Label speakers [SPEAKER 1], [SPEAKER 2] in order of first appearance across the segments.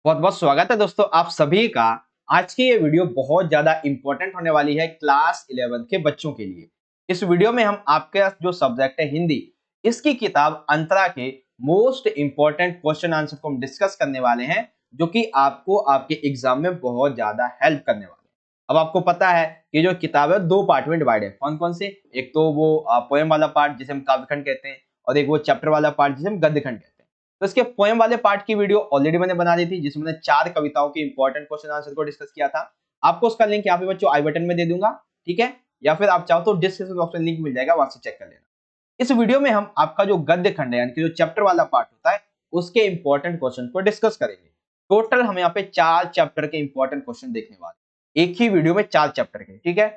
[SPEAKER 1] बहुत बहुत स्वागत है दोस्तों आप सभी का। आज की ये वीडियो बहुत ज्यादा इंपॉर्टेंट होने वाली है क्लास 11 के बच्चों के लिए। इस वीडियो में हम आपके जो सब्जेक्ट है हिंदी, इसकी किताब अंतरा के मोस्ट इंपॉर्टेंट क्वेश्चन आंसर को हम डिस्कस करने वाले हैं, जो कि आपको आपके एग्जाम में बहुत ज्यादा हेल्प करने वाले हैं। अब आपको पता है कि जो किताब है दो पार्ट में डिवाइड है। कौन कौन से? एक तो वो पोएम वाला पार्ट जिसे हम काव्यखंड कहते हैं, और एक वो चैप्टर वाला पार्ट जिसे हम गद्यखंड कहते हैं। तो इसके पोएम वाले पार्ट की वीडियो ऑलरेडी मैंने बना दी थी, जिसमें मैंने 4 कविताओं के इंपॉर्टेंट क्वेश्चन आंसर को डिस्कस किया था। आपको उसका लिंक यहाँ पे बच्चों आई बटन में दे दूंगा, ठीक है? या फिर आप चाहो तो डिस्क्रिप्शन बॉक्स में लिंक मिल जाएगा, वहां से चेक कर लेना। इस वीडियो में हम आपका जो गद्य खंड है, यानी कि जो चैप्टर वाला पार्ट होता है, उसके इंपॉर्टेंट क्वेश्चन को डिस्कस करेंगे। टोटल हम यहाँ पे 4 चैप्टर के इंपॉर्टेंट क्वेश्चन देखने वाले, एक ही वीडियो में 4 चैप्टर के, ठीक है?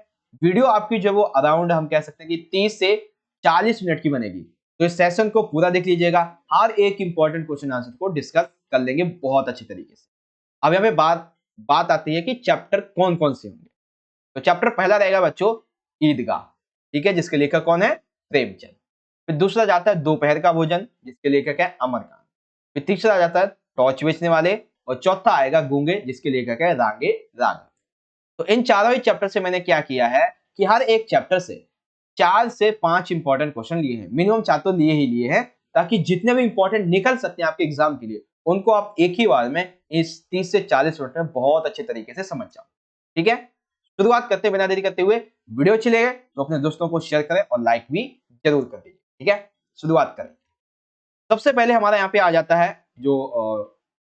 [SPEAKER 1] वीडियो आपकी जो वो अराउंड हम कह सकते हैं कि 30 से 40 मिनट की बनेगी। तो इस सेशन को पूरा देख लीजिएगा, हर एक इंपॉर्टेंट क्वेश्चन आंसर को डिस्कस कर लेंगे बहुत अच्छी तरीके से। अब यहाँ पे बात बात आती है कि चैप्टर कौन कौन से होंगे। तो चैप्टर पहला रहेगा बच्चों ईदगाह, ठीक है, जिसके लेखक कौन है? प्रेमचंद। फिर दूसरा जाता है दोपहर का भोजन, जिसके लेखक है अमरकांत। फिर तीसरा जाता है टॉर्च बेचने वाले, और चौथा आएगा गूंगे, जिसके लेखक है रांगे राघव। तो इन चारों ही चैप्टर से मैंने क्या किया है कि हर एक चैप्टर से 4 से 5 इंपॉर्टेंट क्वेश्चन लिए हैं, मिनिमम 4 तो लिए ही लिए हैं, ताकि जितने भी इंपॉर्टेंट निकल सकते हैं आपके एग्जाम के लिए, उनको आप एक ही बार में इस 30 से 40 मिनट में बहुत अच्छे तरीके से समझ जाओ। ठीक है, शुरुआत करते बिना देरी करते हुए। वीडियो अच्छी लगे तो अपने दोस्तों को शेयर करें और लाइक भी जरूर कर दीजिए। ठीक है, शुरुआत करें। सबसे पहले हमारा यहाँ पे आ जाता है जो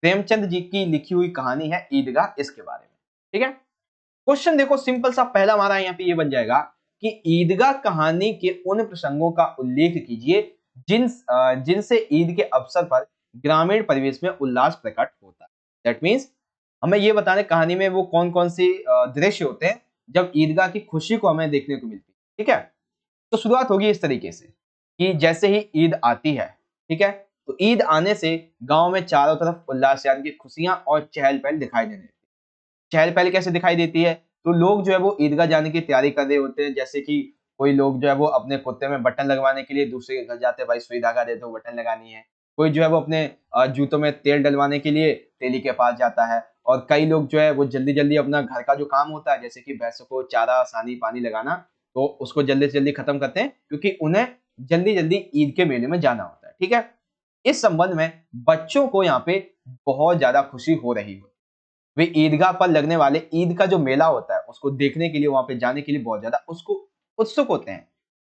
[SPEAKER 1] प्रेमचंद जी की लिखी हुई कहानी है ईदगाह, इसके बारे में। ठीक है, क्वेश्चन देखो सिंपल सा पहला हमारा यहाँ पे ये बन जाएगा कि ईदगाह कहानी के उन प्रसंगों का उल्लेख कीजिए जिनसे ईद के अवसर पर ग्रामीण परिवेश में उल्लास प्रकट होता है। दैट मीन्स हमें ये बताने कहानी में वो कौन कौन से दृश्य होते हैं जब ईदगाह की खुशी को हमें देखने को मिलती है। ठीक है, तो शुरुआत होगी इस तरीके से कि जैसे ही ईद आती है, ठीक है, तो ईद आने से गांव में चारों तरफ उल्लास यानी कि खुशियां और चहल पहल दिखाई देने लगती है। चहल पहल कैसे दिखाई देती है? तो लोग जो है वो ईदगाह जाने की तैयारी कर रहे होते हैं। जैसे कि कोई लोग जो है वो अपने कुत्ते में बटन लगवाने के लिए दूसरे के घर जाते हैं, भाई सुई धागा दे दो, बटन लगानी है। कोई जो है वो अपने जूतों में तेल डलवाने के लिए तेली के पास जाता है। और कई लोग जो है वो जल्दी जल्दी अपना घर का जो काम होता है, जैसे कि भैंसों को चारा सानी पानी लगाना, तो उसको जल्दी से जल्दी खत्म करते हैं, क्योंकि उन्हें जल्दी जल्दी ईद के मेले में जाना होता है। ठीक है, इस संबंध में बच्चों को यहाँ पे बहुत ज्यादा खुशी हो रही हो। वे ईदगाह पर लगने वाले ईद का जो मेला होता है उसको देखने के लिए, वहां पे जाने के लिए बहुत ज्यादा उसको उत्सुक होते हैं,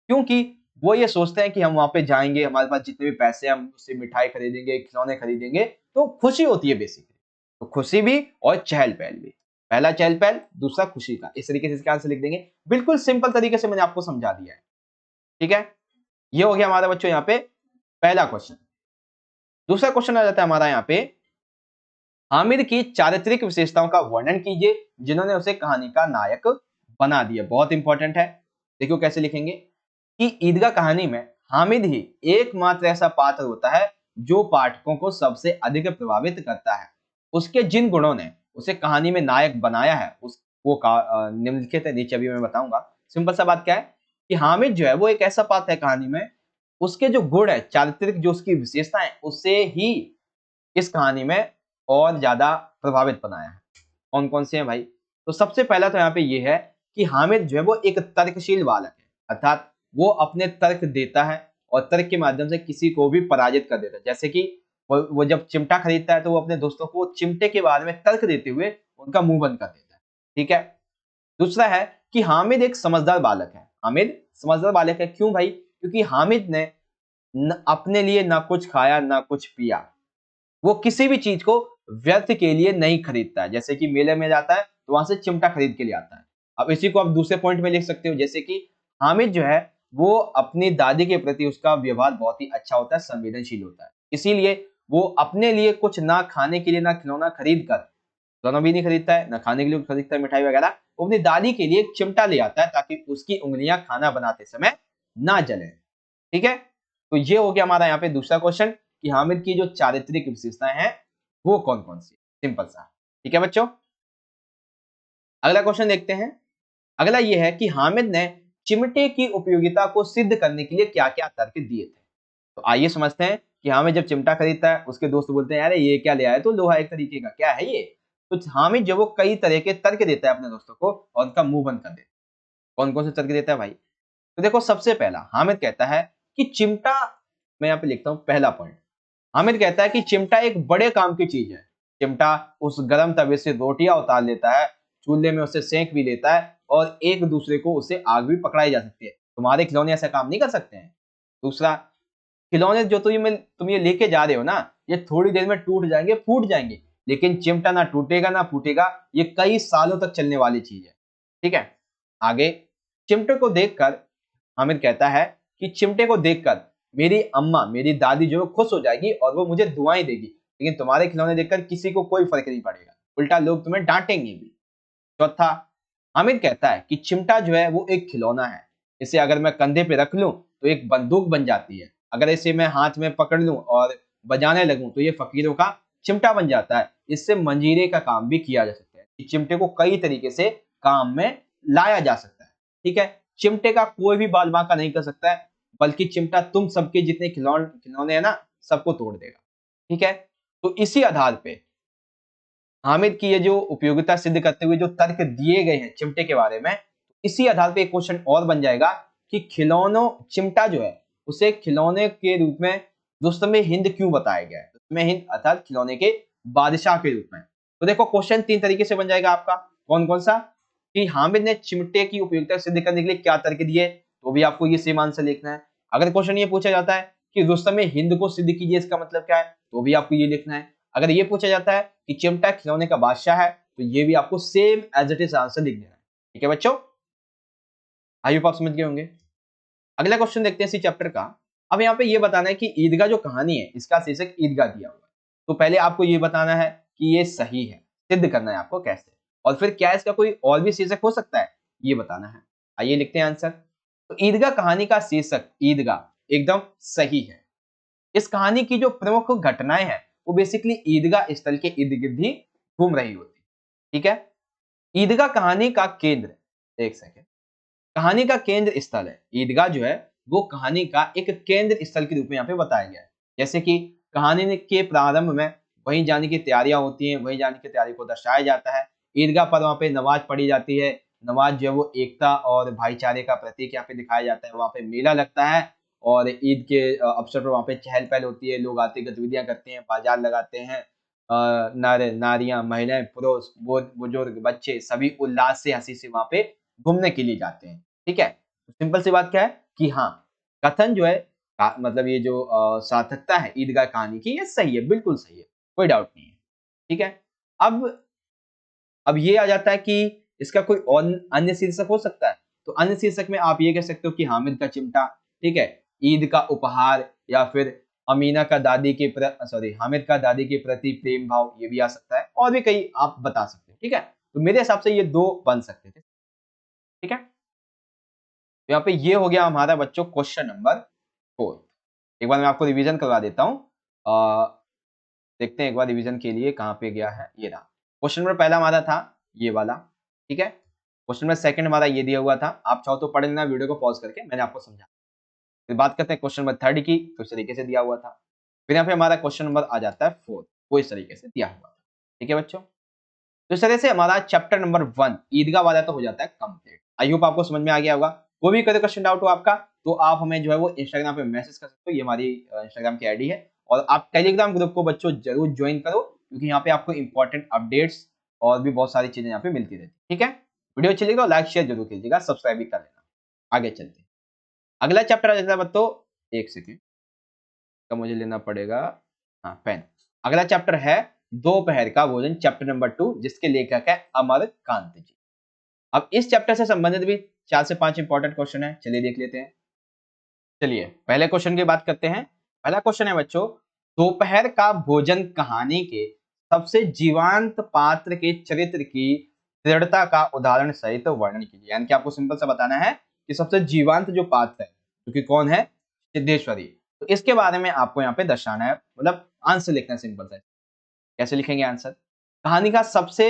[SPEAKER 1] क्योंकि वो ये सोचते हैं कि हम वहां पे जाएंगे, हमारे पास जितने भी पैसे हैं हम उससे मिठाई खरीदेंगे, खिलौने खरीदेंगे, तो खुशी होती है बेसिकली। तो खुशी भी और चहल पहल भी। पहला चहल पहल, दूसरा खुशी का, इस तरीके से इसका आंसर लिख देंगे। बिल्कुल सिंपल तरीके से मैंने आपको समझा दिया है। ठीक है, ये हो गया हमारा बच्चों यहाँ पे पहला क्वेश्चन। दूसरा क्वेश्चन आ जाता है हमारा यहाँ पे, हामिद की चारित्रिक विशेषताओं का वर्णन कीजिए जिन्होंने उसे कहानी का नायक बना दिया। बहुत इंपॉर्टेंट है, देखो कैसे लिखेंगे कि ईदगाह कहानी में हामिद ही एकमात्र ऐसा पात्र होता है जो पाठकों को सबसे अधिक प्रभावित करता है। उसके जिन गुणों ने उसे कहानी में नायक बनाया है उस वो निम्नलिखित है, नीचे अभी मैं बताऊंगा। सिंपल सा बात क्या है कि हामिद जो है वो एक ऐसा पात्र है कहानी में, उसके जो गुण है, चारित्रिक जो उसकी विशेषता है, उससे ही इस कहानी में और ज्यादा प्रभावित बनाया है। कौन कौन से हैं भाई? तो सबसे पहला तो यहाँ पे ये है कि हामिद जो है वो एक तर्कशील बालक है, अर्थात वो अपने तर्क देता है और तर्क के माध्यम से किसी को भी पराजित कर देता है। जैसे कि वो जब चिमटा खरीदता है तो वो अपने दोस्तों को चिमटे के बारे में तर्क देते हुए उनका मुंह बंद कर देता है। ठीक है, दूसरा है कि हामिद एक समझदार बालक है। हामिद समझदार बालक है, क्यों भाई? क्योंकि हामिद ने अपने लिए ना कुछ खाया ना कुछ पिया। वो किसी भी चीज को व्यर्थ के लिए नहीं खरीदता है। जैसे कि मेले में जाता है तो वहां से चिमटा खरीद के लिए आता है। अब इसी को आप दूसरे पॉइंट में लिख सकते हो, जैसे कि हामिद जो है वो अपनी दादी के प्रति उसका व्यवहार बहुत ही अच्छा होता है, संवेदनशील होता है। इसीलिए वो अपने लिए कुछ ना खाने के लिए ना खिलौना खरीद कर, खिलौना भी नहीं खरीदता है, ना खाने के लिए खरीदता है मिठाई वगैरह, वो अपनी दादी के लिए एक चिमटा ले आता है ताकि उसकी उंगलियां खाना बनाते समय ना जले। ठीक है, तो ये हो गया हमारा यहाँ पे दूसरा क्वेश्चन कि हामिद की जो चारित्रिक विशेषताएं हैं वो कौन कौन सी। सिंपल सा। ठीक है बच्चों, अगला क्वेश्चन देखते हैं। अगला ये है कि हामिद ने चिमटे की उपयोगिता को सिद्ध करने के लिए क्या क्या तर्क दिए थे। तो आइए समझते हैं कि हामिद जब चिमटा खरीदता है उसके दोस्त बोलते हैं अरे ये क्या ले आया तो लोहा एक तरीके का क्या है ये। तो हामिद जो वो कई तरह के तर्क देता है अपने दोस्तों को और उनका मुंह बंद कर देता है। कौन कौन से तर्क देता है भाई? तो देखो सबसे पहला हामिद कहता है कि चिमटा, मैं यहाँ पे लिखता हूँ पहला पॉइंट, हामिद कहता है कि चिमटा एक बड़े काम की चीज है। चिमटा उस गर्म तवे से रोटियां उतार लेता है, चूल्हे में उसे सेंक भी लेता है और एक दूसरे को उससे आग भी पकड़ाई जा सकती है। तुम्हारे खिलौने ऐसा काम नहीं कर सकते हैं। दूसरा, खिलौने जो तुम ये लेके जा रहे हो ना, ये थोड़ी देर में टूट जाएंगे, फूट जाएंगे, लेकिन चिमटा ना टूटेगा ना फूटेगा, ये कई सालों तक चलने वाली चीज है। ठीक है, आगे, चिमटे को देखकर हामिद कहता है कि चिमटे को देखकर मेरी अम्मा, मेरी दादी जो है खुश हो जाएगी और वो मुझे दुआएं देगी, लेकिन तुम्हारे खिलौने देखकर किसी को कोई फर्क नहीं पड़ेगा, उल्टा लोग तुम्हें डांटेंगे भी। चौथा, हामिद कहता है कि चिमटा जो है वो एक खिलौना है, इसे अगर मैं कंधे पे रख लूं तो एक बंदूक बन जाती है, अगर इसे मैं हाथ में पकड़ लूं और बजाने लगूं तो ये फकीरों का चिमटा बन जाता है। इससे मंजीरे का काम भी किया जा सकता है। इस चिमटे को कई तरीके से काम में लाया जा सकता है। ठीक है, चिमटे का कोई भी बाल बांका नहीं कर सकता है, बल्कि चिमटा तुम सबके जितने खिलौने हैं ना, सबको तोड़ देगा। ठीक है, तो इसी आधार पे हामिद की ये जो उपयोगिता सिद्ध करते हुए जो तर्क दिए गए हैं चिमटे के बारे में, इसी आधार पे एक क्वेश्चन और बन जाएगा कि खिलौनों चिमटा जो है उसे खिलौने के रूप में रुस्तम हिंद क्यों बताया गया है? रुस्तम हिंद अर्थात खिलौने के बादशाह के रूप में। तो देखो क्वेश्चन तीन तरीके से बन जाएगा आपका। कौन कौन सा? कि हामिद ने चिमटे की उपयोगिता सिद्ध करने के लिए क्या तर्क दिए, तो भी आपको ये सेम आंसर लिखना है। अगर क्वेश्चन ये पूछा जाता है कि रुस्तम हिंद को सिद्ध कीजिए, इसका मतलब क्या है, तो भी आपको ये लिखना है। अगर ये पूछा जाता है कि चिमटा खिलौने का बादशाह है, तो ये भी आपको same as it is answer लिख देना है। ठीक है बच्चों, आई होप आप समझ गए होंगे। अगला क्वेश्चन देखते हैं इसी चैप्टर का। अब यहाँ पे ये बताना है कि ईदगाह जो कहानी है इसका शीर्षक ईदगाह दिया हुआ है, तो पहले आपको ये बताना है कि ये सही है, सिद्ध करना है आपको कैसे, और फिर क्या इसका कोई और भी शीर्षक हो सकता है ये बताना है। आइए लिखते हैं आंसर। तो ईदगाह कहानी का शीर्षक ईदगाह एकदम सही है। इस कहानी की जो प्रमुख घटनाएं हैं वो बेसिकली ईदगाह स्थल के इर्द गिर्द ही घूम रही होती। ठीक है, ईदगाह कहानी का केंद्र, एक सेकेंड, कहानी का केंद्र स्थल है। ईदगाह जो है वो कहानी का एक केंद्र स्थल के रूप में यहाँ पे बताया गया है। जैसे कि कहानी के प्रारंभ में वहीं जाने की तैयारियां होती हैं, वहीं जाने की तैयारी को दर्शाया जाता है। ईदगाह पर वहाँ पे नमाज पढ़ी जाती है। नमाज जो है वो एकता और भाईचारे का प्रतीक यहाँ पे दिखाया जाता है। वहाँ पे मेला लगता है और ईद के अवसर पर वहाँ पे चहल पहल होती है, लोग आते गतिविधियां करते हैं, बाजार लगाते हैं। नारियां, महिलाएं, पुरुष, बुजुर्ग, बच्चे सभी उल्लास से, हंसी से वहाँ पे घूमने के लिए जाते हैं। ठीक है, सिंपल सी बात क्या है कि हाँ, कथन जो है मतलब ये जो सार्थकता है ईदगाह कहानी की, ये सही है, बिल्कुल सही है, कोई डाउट नहीं है। ठीक है, अब ये आ जाता है कि इसका कोई और अन्य शीर्षक हो सकता है। तो अन्य शीर्षक में आप ये कह सकते हो कि हामिद का चिमटा, ठीक है, ईद का उपहार, या फिर अमीना का दादी के सॉरी हामिद का दादी के प्रति प्रेम भाव, ये भी आ सकता है, और भी कई आप बता सकते हैं। ठीक है, तो मेरे हिसाब से ये दो बन सकते थे। ठीक है, तो यहाँ पे ये हो गया हमारा बच्चों क्वेश्चन नंबर 4। एक बार मैं आपको रिवीजन करवा देता हूँ। देखते हैं एक बार रिवीजन के लिए कहाँ पे गया है, ये रहा। क्वेश्चन नंबर पहला हमारा था ये वाला। ठीक है, क्वेश्चन नंबर सेकंड हमारा ये दिया हुआ था, आप चाहो तो पढ़ लेना वीडियो को पॉज करके, मैंने आपको समझा। फिर बात करते हैं क्वेश्चन नंबर थर्ड की, तो इस तरीके से दिया हुआ था। फिर यहाँ पे हमारा क्वेश्चन नंबर आ जाता है 4, वो इस तरीके से दिया हुआ था। ठीक है बच्चों, तो इस तरह से हमारा चैप्टर नंबर 1 ईदगाह वाला तो हो जाता है कंप्लीट। आई होप आपको समझ में आ गया होगा। कोई भी कोई क्वेश्चन डाउट हो आपका, तो आप हमें जो है वो इंस्टाग्राम पे मैसेज कर सकते हो, ये हमारी इंस्टाग्राम की आईडी है। और आप टेलीग्राम ग्रुप को बच्चों जरूर ज्वाइन करो, क्योंकि यहाँ पे आपको इंपॉर्टेंट अपडेट्स और भी बहुत सारी चीजें यहाँ पे मिलती रहती है। ठीक है, वीडियो अच्छी लगी तो लाइक शेयर जरूर कीजिएगा, सब्सक्राइब भी कर लेना। आगे चलते हैं, अगला चैप्टर आ जाता है बच्चों, एक सेकेंड का मुझे लेना पड़ेगा, हाँ पेन। अगला चैप्टर है दोपहर का भोजन, चैप्टर नंबर 2, जिसके लेखक है अमरकांत जी। अब इस चैप्टर से संबंधित भी 4 से 5 इंपॉर्टेंट क्वेश्चन है, चलिए देख लेते हैं। चलिए पहले क्वेश्चन की बात करते हैं। पहला क्वेश्चन है बच्चों, दोपहर का भोजन कहानी के सबसे जीवंत पात्र के चरित्र की दृढ़ता का उदाहरण सहित वर्णन कीजिए। यानी कि आपको सिंपल सा बताना है कि सबसे जीवंत जो पात्र है, क्योंकि कौन है, सिद्धेश्वरी, तो इसके बारे में आपको यहाँ पे दर्शाना है, मतलब आंसर लिखना है सिंपल सा। कैसे लिखेंगे आंसर? कहानी का सबसे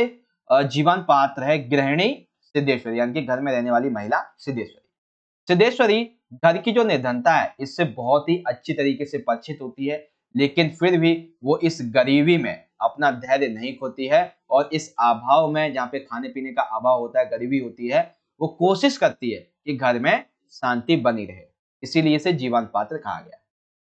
[SPEAKER 1] जीवंत पात्र है गृहिणी सिद्धेश्वरी, यानी कि घर में रहने वाली महिला सिद्धेश्वरी। सिद्धेश्वरी घर की जो निर्धनता है इससे बहुत ही अच्छी तरीके से परिचित होती है। लेकिन फिर भी वो इस गरीबी में अपना धैर्य नहीं खोती है और इस अभाव में, जहाँ पे खाने पीने का अभाव होता है, गरीबी होती है, वो कोशिश करती है कि घर में शांति बनी रहे। इसीलिए इसे जीवंत पात्र कहा गया है।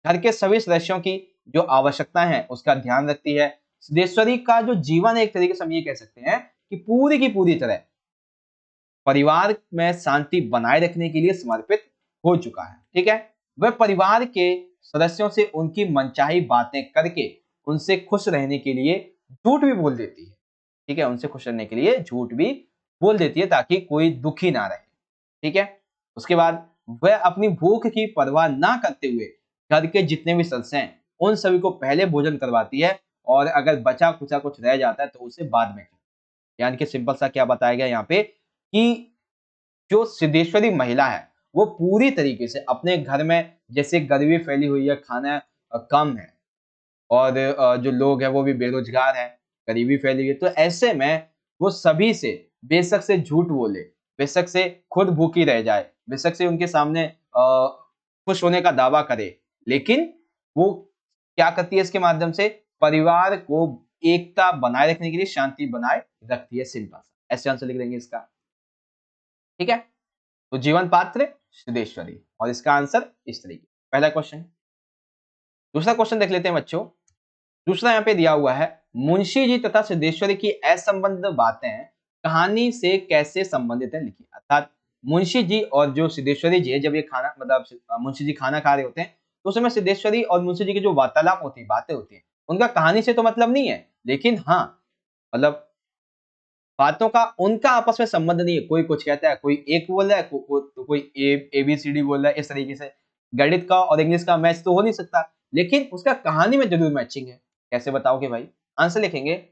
[SPEAKER 1] घर के सभी सदस्यों की जो आवश्यकता है उसका ध्यान रखती है। सिद्धेश्वरी का जो जीवन है, एक तरीके से हम ये कह सकते हैं कि पूरी की पूरी तरह परिवार में शांति बनाए रखने के लिए समर्पित हो चुका है। ठीक है, वह परिवार के सदस्यों से उनकी मनचाही बातें करके उनसे खुश रहने के लिए झूठ भी बोल देती है। ठीक है, उनसे खुश रहने के लिए झूठ भी बोल देती है ताकि कोई दुखी ना रहे। ठीक है, उसके बाद वह अपनी भूख की परवाह ना करते हुए घर के जितने भी सदस्य हैं उन सभी को पहले भोजन करवाती है, और अगर बचा कुचा कुछ रह जाता है तो उसे बाद में। यानी कि सिंपल सा क्या बताया गया यहाँ पे कि जो सिद्धेश्वरी महिला है वो पूरी तरीके से अपने घर में, जैसे गरीबी फैली हुई है, खाना कम है, और जो लोग हैं वो भी बेरोजगार हैं, गरीबी फैली हुई है, तो ऐसे में वो सभी से बेशक से झूठ बोले, बेशक से खुद भूखी रह जाए, बेशक से उनके सामने खुश होने का दावा करे, लेकिन वो क्या करती है, इसके माध्यम से परिवार को एकता बनाए रखने के लिए शांति बनाए रखती है। सिंपल सा ऐसे आंसर लिख देंगे इसका। ठीक है, तो जीवन पात्र सिद्धेश्वरी, और इसका आंसर इस तरीके। पहला क्वेश्चन। दूसरा क्वेश्चन देख लेते हैं बच्चों। दूसरा यहाँ पे दिया हुआ है, मुंशी जी तथा सिद्धेश्वरी की असंबद्ध बातें कहानी से कैसे संबंधित है, लिखिए। अर्थात मुंशी जी और जो सिद्धेश्वरी जी है, जब ये खाना मतलब मुंशी जी खाना खा रहे होते हैं तो उस समय सिद्धेश्वरी और मुंशी जी की जो वार्तालाप होती है, बातें होती है, उनका कहानी से तो मतलब नहीं है, लेकिन हाँ मतलब बातों का उनका आपस में संबंध नहीं है। कोई कुछ कहता है, कोई एक बोल रहा है, तो कोई ABCD बोल रहा है। इस तरीके से गणित का और इंग्लिश का मैच तो हो नहीं सकता, लेकिन उसका कहानी में जरूर मैचिंग है। कैसे बताओगे भाई? आंसर लिखेंगे,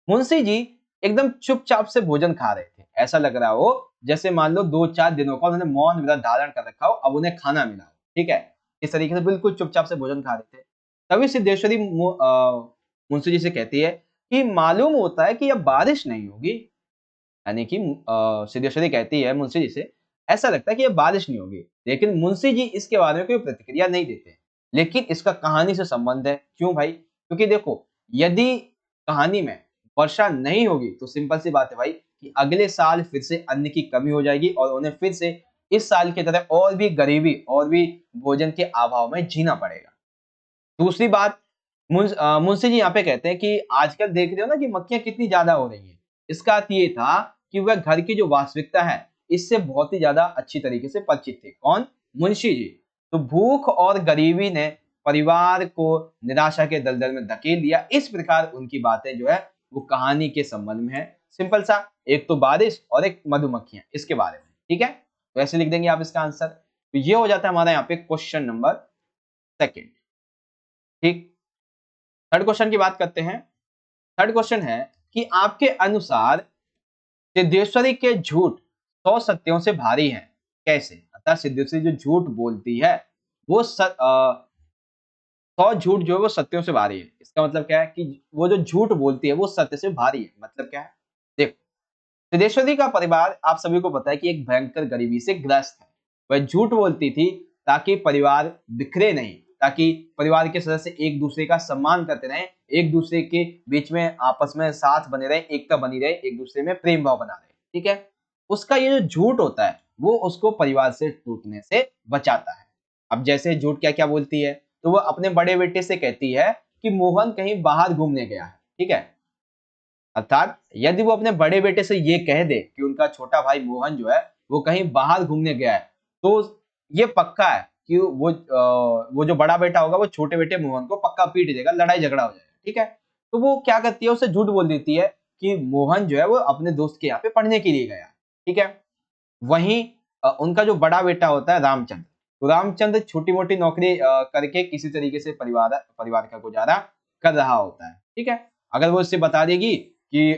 [SPEAKER 1] मुंशी जी एकदम चुपचाप से भोजन खा रहे थे। ऐसा लग रहा हो जैसे मान लो 2-4 दिनों का उन्होंने मौन व्रत धारण कर रखा हो, अब उन्हें खाना मिला हो। ठीक है, इस तरीके से बिल्कुल चुपचाप से भोजन खा रहे थे। तभी सिद्धेश्वरी मुंशी जी से कहती है कि मालूम होता है कि अब बारिश नहीं होगी। यानी कि सिद्धेश्वरी कहती है मुंशी जी से, ऐसा लगता है कि अब बारिश नहीं होगी, लेकिन मुंशी जी इसके बारे में कोई प्रतिक्रिया नहीं देते। लेकिन इसका कहानी से संबंध है। क्यों भाई? क्योंकि देखो, यदि कहानी में वर्षा नहीं होगी तो सिंपल सी बात है भाई कि अगले साल फिर से अन्न की कमी हो जाएगी और उन्हें फिर से इस साल की तरह और भी गरीबी और भी भोजन के अभाव में जीना पड़ेगा। दूसरी बात, मुंशी जी यहाँ पे कहते हैं कि आजकल देख रहे हो ना कि मक्खियां कितनी ज्यादा हो रही हैं। इसका अर्थ ये था कि वह घर की जो वास्तविकता है इससे बहुत ही ज्यादा अच्छी तरीके से परिचित थे। कौन? मुंशी जी। तो भूख और गरीबी ने परिवार को निराशा के दलदल में धकेल दिया। इस प्रकार उनकी बातें जो है वो कहानी के संबंध में है। सिंपल सा, एक तो बारिश और एक मधुमक्खियां, इसके बारे में। ठीक है, तो ऐसे लिख देंगे आप इसका आंसर। तो ये हो जाता है हमारा यहाँ पे क्वेश्चन नंबर सेकेंड। ठीक, थर्ड क्वेश्चन की बात करते हैं। थर्ड क्वेश्चन है कि आपके अनुसार सिद्धेश्वरी के झूठ 100 सत्यों से भारी हैं, कैसे? अर्थात सिद्धेश्वरी जो झूठ बोलती है वो 100 झूठ जो है वो सत्यों से भारी है। इसका मतलब क्या है कि वो जो झूठ बोलती है वो सत्य से भारी है। मतलब क्या है? देखो, सिद्धेश्वरी का परिवार आप सभी को पता है कि एक भयंकर गरीबी से ग्रस्त है। वह झूठ बोलती थी ताकि परिवार बिखरे नहीं, ताकि परिवार के सदस्य एक दूसरे का सम्मान करते रहें, एक दूसरे के बीच में आपस में साथ बने रहे, एकता बनी रहे, एक दूसरे में प्रेम भाव बना रहे। ठीक है, उसका ये जो झूठ होता है वो उसको परिवार से टूटने से बचाता है। अब जैसे झूठ क्या क्या बोलती है, तो वो अपने बड़े बेटे से कहती है कि मोहन कहीं बाहर घूमने गया है। ठीक है, अर्थात यदि वो अपने बड़े बेटे से ये कह दे कि उनका छोटा भाई मोहन जो है वो कहीं बाहर घूमने गया है, तो ये पक्का है कि वो जो बड़ा बेटा होगा वो छोटे बेटे मोहन को पक्का पीट देगा, लड़ाई झगड़ा हो जाएगा। ठीक है, तो वो क्या करती है, उसे झूठ बोल देती है कि मोहन जो है वो अपने दोस्त के यहाँ पे पढ़ने के लिए गया। ठीक है, वहीं उनका जो बड़ा बेटा होता है रामचंद्र, तो रामचंद्र छोटी मोटी नौकरी करके किसी तरीके से परिवार परिवार का गुजारा कर रहा होता है। ठीक है, अगर वो इससे बता देगी कि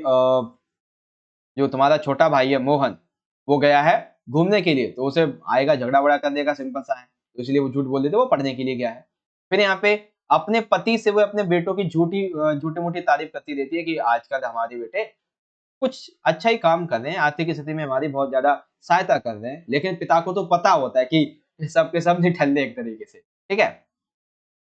[SPEAKER 1] जो तुम्हारा छोटा भाई है मोहन वो गया है घूमने के लिए, तो उसे आएगा झगड़ा वगड़ा कर देगा। सिंपल सा है, तो इसलिए वो झूठ बोल देते वो पढ़ने के लिए गया है। फिर यहाँ पे अपने पति से वो अपने बेटों की झूठी मोटी तारीफ करती रहती है कि आजकल हमारे बेटे कुछ अच्छा ही काम कर रहे हैं, आर्थिक स्थिति में हमारी बहुत ज्यादा सहायता कर रहे हैं, लेकिन पिता को तो पता होता है कि सब के सब निठल्ले एक तरीके से। ठीक है,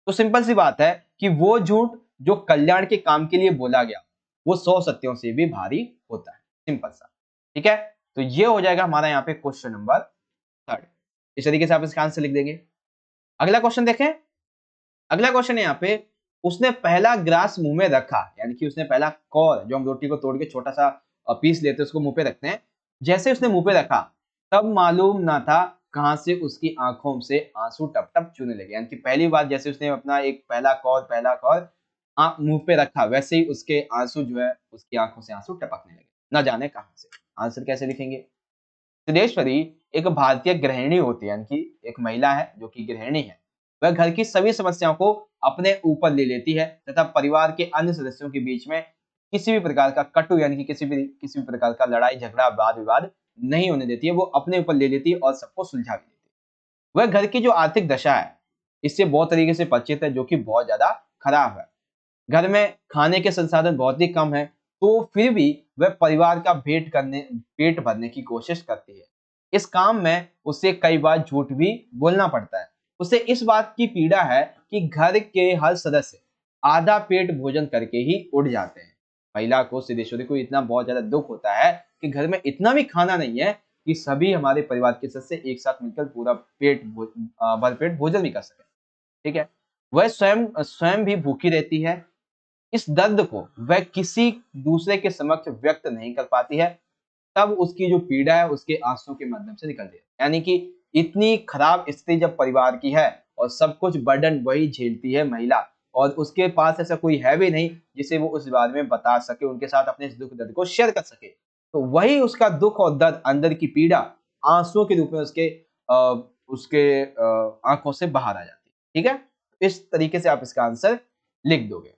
[SPEAKER 1] तो सिंपल सी बात है कि वो झूठ जो कल्याण के काम के लिए बोला गया वो 100 सत्यों से भी भारी होता है। सिंपल सा। ठीक है, तो ये हो जाएगा हमारा यहाँ पे क्वेश्चन नंबर 3। इस तरीके से आप इसका आंसर लिख देंगे। अगला क्वेश्चन देखें। अगला क्वेश्चन है यहाँ पे, उसने पहला ग्रास मुंह में रखा, यानी कि उसने पहला कौर, जो हम रोटी को तोड़ के छोटा सा पीस लेते हैं उसको मुंह पे रखते हैं, जैसे उसने मुंह पे रखा तब मालूम ना था कहां से उसकी आंखों से आंसू टप टप चूने लगे। यानी कि पहली बार जैसे उसने अपना एक पहला कौर मुंह पे रखा, वैसे ही उसके आंसू जो है उसकी आंखों से आंसू टपकने लगे, न जाने कहां से। आंसर कैसे लिखेंगे? सिद्धेश्वरी एक भारतीय गृहिणी होती है, यानी कि एक महिला है जो कि गृहिणी है। वह घर की सभी समस्याओं को अपने ऊपर ले लेती है तथा परिवार के अन्य सदस्यों के बीच में किसी भी प्रकार का कटु, यानी कि किसी भी प्रकार का लड़ाई झगड़ा वाद विवाद नहीं होने देती है। वो अपने ऊपर ले लेती है और सबको सुलझा भी देती है। वह घर की जो आर्थिक दशा है इससे बहुत तरीके से परिचित है, जो कि बहुत ज्यादा खराब है। घर में खाने के संसाधन बहुत ही कम है, तो फिर भी वह परिवार का पेट भरने की कोशिश करती है। इस काम में उसे कई बार झूठ भी बोलना पड़ता है। उसे इस बात की पीड़ा है कि घर के हर सदस्य आधा पेट भोजन करके ही उठ जाते हैं। महिला को, सिद्धेश्वरी को इतना बहुत ज्यादा दुख होता है कि घर में इतना भी खाना नहीं है कि सभी हमारे परिवार के सदस्य एक साथ मिलकर पूरा भरपेट भोजन भी कर सके। ठीक है, वह स्वयं स्वयं भी भूखी रहती है। इस दर्द को वह किसी दूसरे के समक्ष व्यक्त नहीं कर पाती है, तब उसकी जो पीड़ा है उसके आंसू के माध्यम से निकलती है। यानी कि इतनी खराब स्थिति जब परिवार की है और सब कुछ बर्डन वही झेलती है महिला, और उसके पास ऐसा कोई है भी नहीं जिसे वो उस बारे में बता सके, उनके साथ अपने इस दुख दर्द को शेयर कर सके। तो वही उसका दुख और दर्द, अंदर की पीड़ा आंसुओं के रूप में उसके आंखों से बाहर आ जाती है। ठीक है, इस तरीके से आप इसका आंसर लिख दोगे।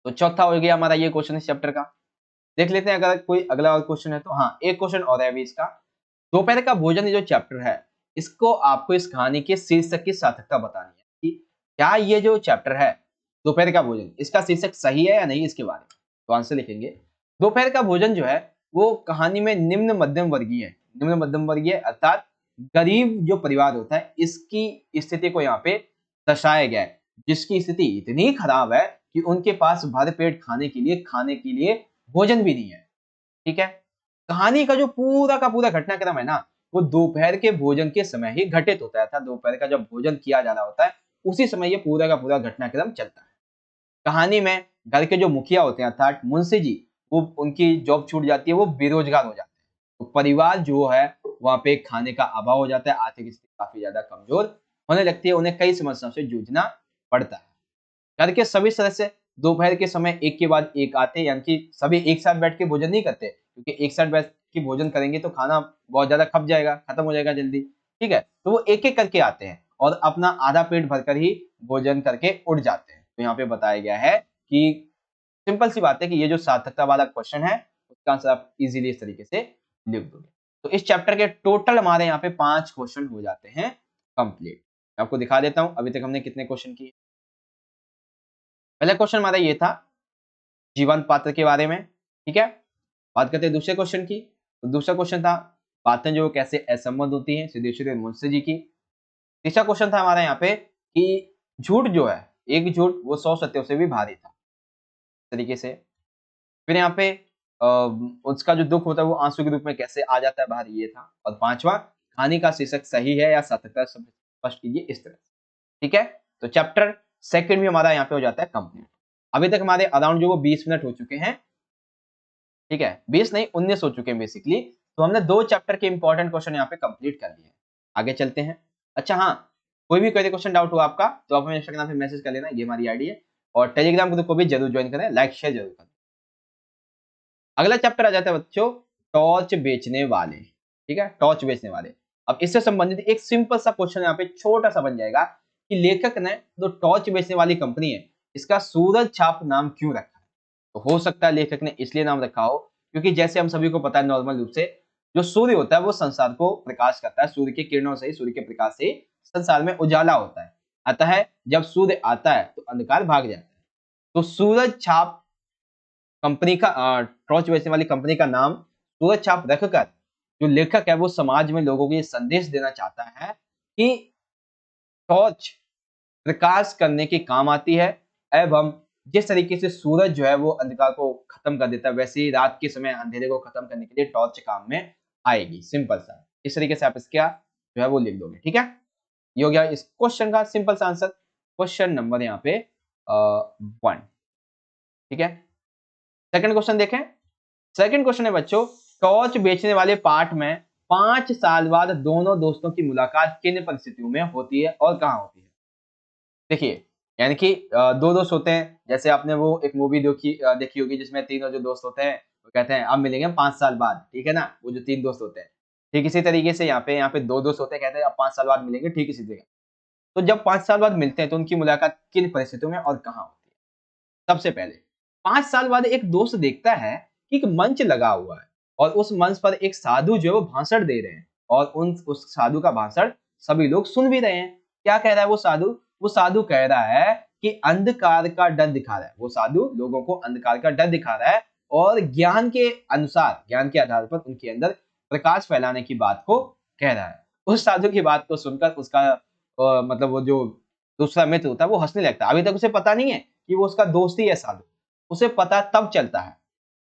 [SPEAKER 1] तो चौथा हो गया हमारा ये क्वेश्चन इस चैप्टर का। देख लेते हैं अगर कोई अगला और क्वेश्चन है तो। हाँ, एक क्वेश्चन और है अभी इसका। दोपहर का भोजन ये जो चैप्टर है, इसको आपको इस कहानी के शीर्षक की सार्थकता बतानी है कि क्या ये जो चैप्टर है दोपहर का भोजन, इसका शीर्षक सही है या नहीं, इसके बारे में तो आंसर लिखेंगे। दोपहर का भोजन जो है वो कहानी में निम्न मध्यम वर्गीय है। निम्न मध्यम वर्गीय अर्थात गरीब जो परिवार होता है इसकी स्थिति को यहाँ पे दर्शाया गया है, जिसकी स्थिति इतनी खराब है कि उनके पास भर पेट खाने के लिए भोजन भी नहीं है। ठीक है, कहानी का जो पूरा का पूरा घटनाक्रम है ना, वो दोपहर के भोजन के समय ही घटित होता है। था दोपहर का जब भोजन किया जा रहा होता है उसी समय ये पूरा का पूरा घटनाक्रम चलता है। कहानी में घर के जो मुखिया होते हैं अर्थात मुंशी जी, वो उनकी जॉब छूट जाती है, वो बेरोजगार हो जाते हैं। तो परिवार जो है वहां पे खाने का अभाव हो जाता है, आर्थिक स्थिति काफी ज्यादा कमजोर होने लगती है, उन्हें कई समस्याओं से जूझना पड़ता है। घर के सभी सदस्य दोपहर के समय एक के बाद एक आते हैं, यानी कि सभी एक साथ बैठ के भोजन नहीं करते, क्योंकि एक साथ बैठ के भोजन करेंगे तो खाना बहुत ज्यादा खप जाएगा, खत्म हो जाएगा जल्दी। ठीक है, तो वो एक एक करके आते हैं और अपना आधा पेट भरकर ही भोजन करके उठ जाते हैं। तो यहाँ पे बताया गया है कि सिंपल सी बात है कि ये जो सार्थकता वाला क्वेश्चन है उसका आंसर आप इजीली इस तरीके से लिख दोगे। तो इस चैप्टर के टोटल हमारे यहाँ पे 5 क्वेश्चन हो जाते हैं कंप्लीट। आपको दिखा देता हूं अभी तक हमने कितने क्वेश्चन किए। पहला क्वेश्चन हमारा ये था जीवन पात्र के बारे में। ठीक है, बात करते हैं दूसरे क्वेश्चन की। तो दूसरा क्वेश्चन था बातें जो कैसे असंबद्ध होती हैं, सिद्धेश्वरी और मुंशी जी की। तीसरा क्वेश्चन था हमारा यहाँ पे कि झूठ जो है, एक झूठ वो 100 सत्यों से भी भारी था, इस तरीके से। फिर यहाँ पे अ, उसका जो दुख होता है वो आंसू के रूप में कैसे आ जाता है बाहर, ये था। और पांचवा, कहानी का शीर्षक सही है या सार्थकता स्पष्ट कीजिए, इस तरह। ठीक है, तो चैप्टर सेकंड भी हमारा यहाँ पे हो जाता है कंप्लीट। अभी तक हमारे अराउंड जो वो 20 मिनट हो चुके हैं। ठीक है, 20 नहीं 19 हो चुके हैं बेसिकली। तो हमने 2 चैप्टर के इंपॉर्टेंट क्वेश्चन यहाँ पे कंप्लीट कर लिए हैं। आगे चलते हैं। अच्छा हाँ, कोई भी क्वेश्चन डाउट हो आपका तो आप हमें इंस्टाग्राम पे मैसेज कर लेना, ये हमारी आईडी है। और टेलीग्राम ग्रुप को भी जरूर ज्वाइन करें, लाइक शेयर जरूर करें। अगला चैप्टर आ जाता है बच्चों टॉर्च बेचने वाले। ठीक है, टॉर्च बेचने वाले। अब इससे संबंधित एक सिंपल सा क्वेश्चन यहाँ पे छोटा सा बन जाएगा कि लेखक ने जो टॉर्च बेचने वाली कंपनी है इसका सूरज छाप नाम क्यों रखा है। तो हो सकता है लेखक ने इसलिए नाम रखा हो क्योंकि जैसे हम सभी को पता है नॉर्मल रूप से जो सूर्य होता है वो संसार को प्रकाश करता है, सूर्य की किरणों से ही, सूर्य के प्रकाश से ही संसार में उजाला होता है। अतः जब सूर्य आता है तो अंधकार भाग जाता है। तो सूरज छाप कंपनी का टॉर्च बेचने वाली कंपनी का नाम सूरज छाप रखकर जो लेखक है वो समाज में लोगों को ये संदेश देना चाहता है कि टॉर्च प्रकाश करने के काम आती है एवं जिस तरीके से सूरज जो है वो अंधकार को खत्म कर देता है, वैसे ही रात के समय अंधेरे को खत्म करने के लिए टॉर्च काम में आएगी। सिंपल सा, इस तरीके से आप इसका जो है वो लिख दोगे। ठीक है, ये हो गया इस क्वेश्चन का सिंपल सा आंसर। क्वेश्चन नंबर यहाँ पे 1। ठीक है, सेकंड क्वेश्चन देखें। सेकंड क्वेश्चन है बच्चों, टॉर्च बेचने वाले पार्ट में 5 साल बाद दोनों दोस्तों की मुलाकात किन परिस्थितियों में होती है और कहाँ होती है? देखिए, यानी कि दो दोस्त होते हैं, जैसे आपने वो एक मूवी देखी होगी जिसमें तीनों जो दोस्त होते हैं वो कहते हैं अब मिलेंगे 5 साल बाद, ठीक है ना? वो जो 3 दोस्त होते हैं। ठीक इसी तरीके से यहाँ पे 2 दोस्त होते हैं, कहते हैं अब 5 साल बाद मिलेंगे, ठीक इसी जगह। तो जब 5 साल बाद मिलते हैं तो उनकी मुलाकात किन परिस्थितियों में और कहाँ होती है? सबसे पहले 5 साल बाद एक दोस्त देखता है कि एक मंच लगा हुआ है और उस मंच पर एक साधु जो है वो भाषण दे रहे हैं और उस साधु का भाषण सभी लोग सुन भी रहे हैं। क्या कह रहा है वो साधु? वो साधु कह रहा है कि अंधकार का डर दिखा रहा है। वो साधु लोगों को अंधकार का डर दिखा रहा है और ज्ञान के अनुसार, ज्ञान के आधार पर उनके अंदर प्रकाश फैलाने की बात को कह रहा है। उस साधु की बात को सुनकर उसका मतलब वो जो दूसरा मित्र होता है वो हंसने लगता है। अभी तक उसे पता नहीं है कि वो उसका दोस्त ही है साधु। उसे पता तब चलता है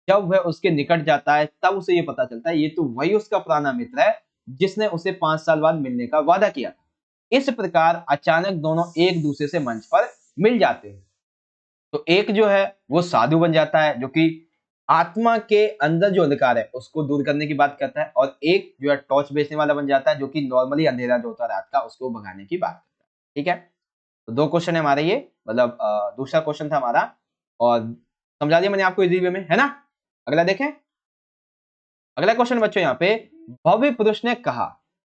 [SPEAKER 1] जब वह उसके निकट जाता है, तब उसे ये पता चलता है ये तो वही उसका पुराना मित्र है जिसने उसे 5 साल बाद मिलने का वादा किया। इस प्रकार अचानक दोनों एक दूसरे से मंच पर मिल जाते हैं। तो एक जो है वो साधु बन जाता है जो कि आत्मा के अंदर जो अंधकार है उसको दूर करने की बात करता है, और एक जो है टॉर्च बेचने वाला बन जाता है जो कि नॉर्मली अंधेरा जो होता है रात का उसको भगाने की बात करता है। ठीक है, तो 2 क्वेश्चन है हमारे ये, मतलब दूसरा क्वेश्चन था हमारा और समझा दिया मैंने आपको इजी वे में, है ना? अगला देखें। अगला क्वेश्चन बच्चों यहाँ पे, भव्य पुरुष ने कहा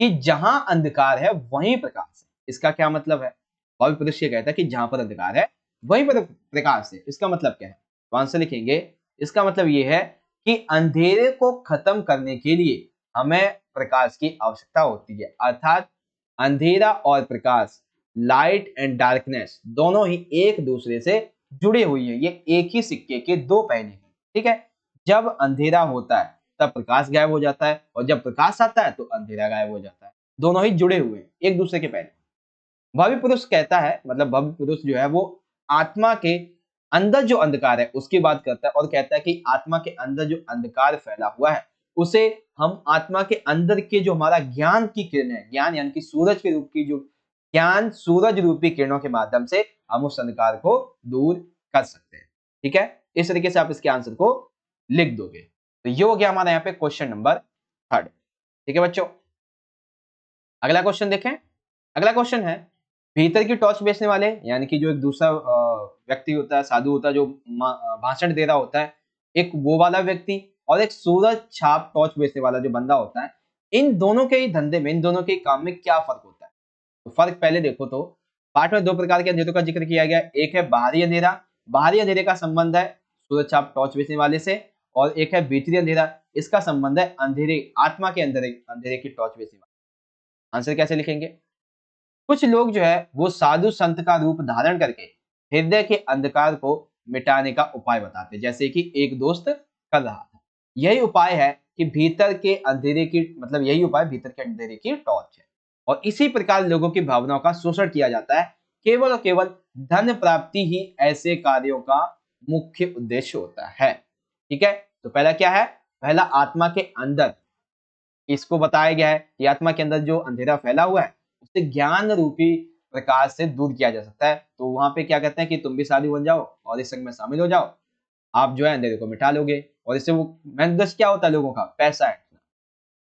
[SPEAKER 1] कि जहां अंधकार है वहीं प्रकाश है। इसका क्या मतलब है? भव्य पुरुष ये कहता है कि जहां पर अंधकार है वहीं पर प्रकाश है। इसका मतलब क्या है? तो आंसर लिखेंगे। इसका मतलब ये है कि अंधेरे को खत्म करने के लिए हमें प्रकाश की आवश्यकता होती है, अर्थात अंधेरा और प्रकाश, लाइट एंड डार्कनेस दोनों ही एक दूसरे से जुड़े हुई है। ये एक ही सिक्के के 2 पहलू हैं। ठीक है, जब अंधेरा होता है तब प्रकाश गायब हो जाता है और जब प्रकाश आता है तो अंधेरा गायब हो जाता है। दोनों ही जुड़े हुए हैं एक दूसरे के पहले। भव्य पुरुष कहता है, मतलब भव्य पुरुष जो है वो आत्मा के अंदर जो अंधकार है उसकी बात करता है और कहता है कि आत्मा के अंदर जो अंधकार फैला हुआ है उसे हम आत्मा के अंदर के जो हमारा ज्ञान की किरण है, ज्ञान यानी कि सूरज के रूप की जो ज्ञान सूरज रूपी किरणों के माध्यम से हम उस अंधकार को दूर कर सकते हैं। ठीक है, इस तरीके से आप इसके आंसर को लिख दोगे। तो ये हो गया हमारा यहाँ पे क्वेश्चन नंबर 3। ठीक है बच्चों, अगला क्वेश्चन देखें। अगला क्वेश्चन है, भीतर की टॉर्च बेचने वाले यानी कि जो एक दूसरा व्यक्ति होता है, साधु होता है जो भाषण दे रहा होता है, एक वो वाला व्यक्ति और एक सूरज छाप टॉर्च बेचने वाला जो बंदा होता है, इन दोनों के ही धंधे में, इन दोनों के ही काम में क्या फर्क होता है? तो फर्क पहले देखो तो पाठ में 2 प्रकार के अंधेरों का जिक्र किया गया है। एक है बाहरी अंधेरा, बाहरी अंधेरे का संबंध है सूरज छाप टॉर्च बेचने वाले से, और एक है भीतरी अंधेरा, इसका संबंध है अंधेरे आत्मा के अंधेरे अंधेरे की टॉर्च बेचने वाले। आंसर कैसे लिखेंगे? कुछ लोग जो है वो साधु संत का रूप धारण करके हृदय के अंधकार को मिटाने का उपाय बताते हैं, जैसे कि एक दोस्त कर रहा था। यही उपाय है कि भीतर के अंधेरे की, मतलब यही उपाय भीतर के अंधेरे की टॉर्च है। और इसी प्रकार लोगों की भावनाओं का शोषण किया जाता है। केवल और केवल धन प्राप्ति ही ऐसे कार्यों का मुख्य उद्देश्य होता है। ठीक है, तो पहला क्या है? पहला आत्मा के अंदर, इसको बताया गया है कि आत्मा के अंदर जो अंधेरा फैला हुआ है उसे ज्ञान रूपी प्रकाश से दूर किया जा सकता है। तो वहां पे क्या कहते हैं कि तुम भी साधु बन जाओ और इस संग में शामिल हो जाओ, आप जो है अंधेरे को मिटा लोगे और इससे वो मेन उद्देश्य क्या होता है लोगों का? पैसा है।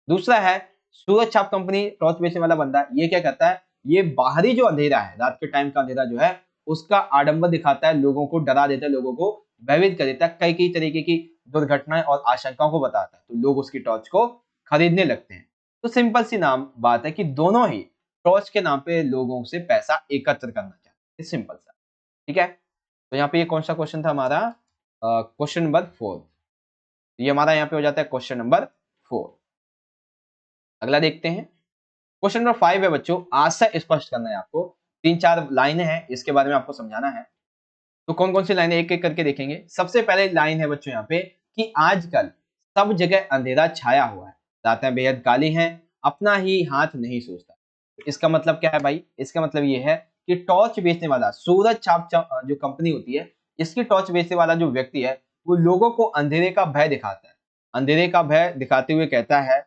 [SPEAKER 1] दूसरा है सूरज छाप कंपनी टॉर्च बेचने वाला बंदा, ये क्या करता है? ये बाहरी जो अंधेरा है, रात के टाइम का अंधेरा जो है उसका आडंबर दिखाता है, लोगों को डरा देता है, लोगों को भयभीत कर देता है, कई कई तरीके की दुर्घटनाएं और आशंकाओं को बताता है, तो लोग उसकी टॉर्च को खरीदने लगते हैं। तो सिंपल सी नाम बात है कि दोनों ही टॉर्च के नाम पे लोगों से पैसा एकत्र करना चाहते हैं, सिंपल सा। ठीक है, तो यहाँ पे ये कौन सा क्वेश्चन था हमारा? Question number 4। ये हमारा यहाँ पे हो जाता है क्वेश्चन नंबर 4। अगला देखते हैं, क्वेश्चन नंबर 5 है बच्चों, आशय स्पष्ट करना है आपको। 3-4 लाइनें हैं, इसके बारे में आपको समझाना है। तो कौन कौन सी लाइनें एक एक करके देखेंगे। सबसे पहले लाइन है बच्चों यहाँ पे कि आजकल सब जगह अंधेरा छाया हुआ है, रातें बेहद काली हैं, अपना ही हाथ नहीं सोचता। इसका मतलब क्या है भाई? इसका मतलब ये है कि टॉर्च बेचने वाला सूरज छाप जो कंपनी होती है, इसकी टॉर्च बेचने वाला जो व्यक्ति है, वो लोगों को अंधेरे का भय दिखाता है। अंधेरे का भय दिखाते हुए कहता है,